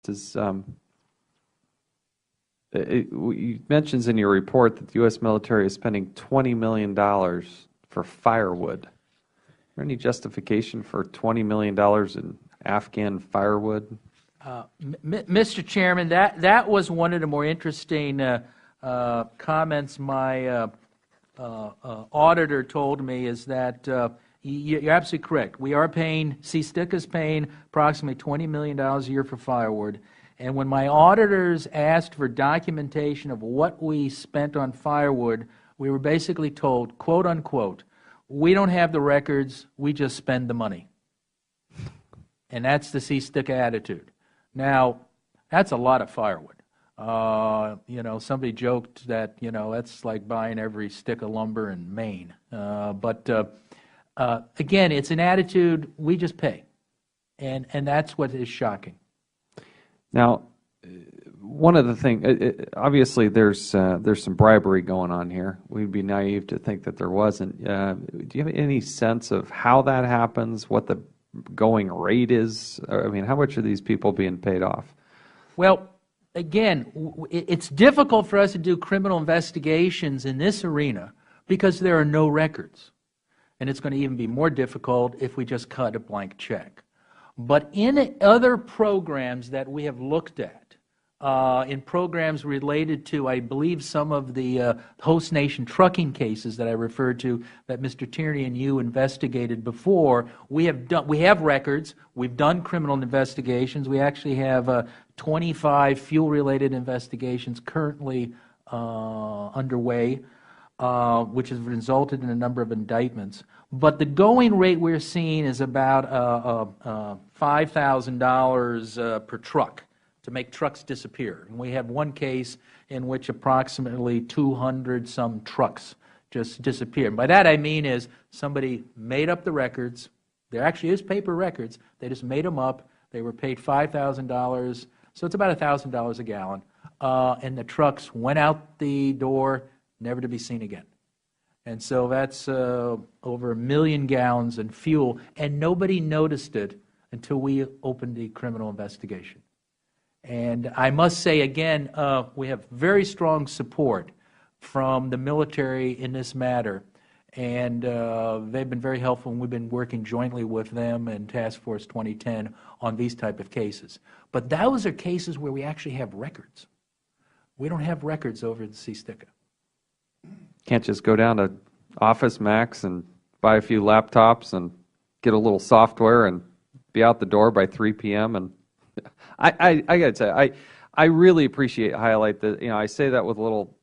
Does it mentions in your report that the U.S. military is spending $20 million for firewood. Is there any justification for $20 million in Afghan firewood? Mr. Chairman, that was one of the more interesting comments my auditor told me, is that you're absolutely correct. We are paying, CSTIC is paying approximately $20 million a year for firewood. And when my auditors asked for documentation of what we spent on firewood, we were basically told, quote unquote, we don't have the records, we just spend the money. And that's the CSTIC attitude. Now, that's a lot of firewood. Somebody joked that, that's like buying every stick of lumber in Maine. Again, it's an attitude, we just pay. And that's what is shocking. Now, one of the things, obviously there's some bribery going on here. We'd be naive to think that there wasn't. Do you have any sense of how that happens, what the going rate is? I mean, how much are these people being paid off? Well, again, it's difficult for us to do criminal investigations in this arena because there are no records. And it's going to even be more difficult if we just cut a blank check. But in other programs that we have looked at, in programs related to, I believe, some of the host nation trucking cases that I referred to that Mr. Tierney and you investigated before, we have records. We've done criminal investigations. We actually have 25 fuel-related investigations currently underway, which has resulted in a number of indictments. But the going rate we're seeing is about $5,000 per truck to make trucks disappear. And we have one case in which approximately 200-some trucks just disappeared. And by that I mean is somebody made up the records. There actually is paper records. They just made them up. They were paid $5,000, so it's about $1,000 a gallon. And the trucks went out the door, never to be seen again. And so that's over 1 million gallons in fuel, and nobody noticed it until we opened the criminal investigation. And I must say again, we have very strong support from the military in this matter, and they've been very helpful, and we've been working jointly with them and Task Force 2010 on these type of cases. But those are cases where we actually have records. We don't have records over at CSTICA. Can't just go down to Office Max and buy a few laptops and get a little software and be out the door by 3 p.m. And I got to tell you, I really appreciate highlight that. I say that with a little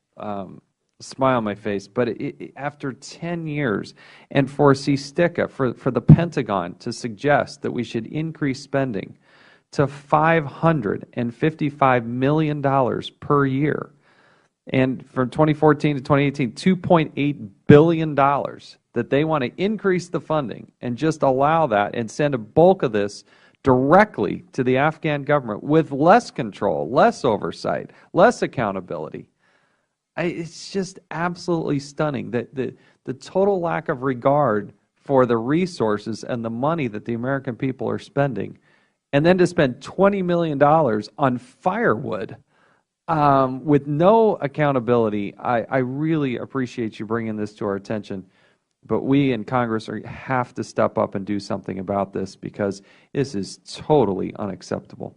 smile on my face. But after 10 years, and for CSTICA, for the Pentagon to suggest that we should increase spending to $555 million per year. And from 2014 to 2018, $2.8 billion that they want to increase the funding and just allow that and send a bulk of this directly to the Afghan government with less control, less oversight, less accountability. It's just absolutely stunning that the total lack of regard for the resources and the money that the American people are spending, and then to spend $20 million on firewood with no accountability. I really appreciate you bringing this to our attention, but we in Congress have to step up and do something about this because this is totally unacceptable.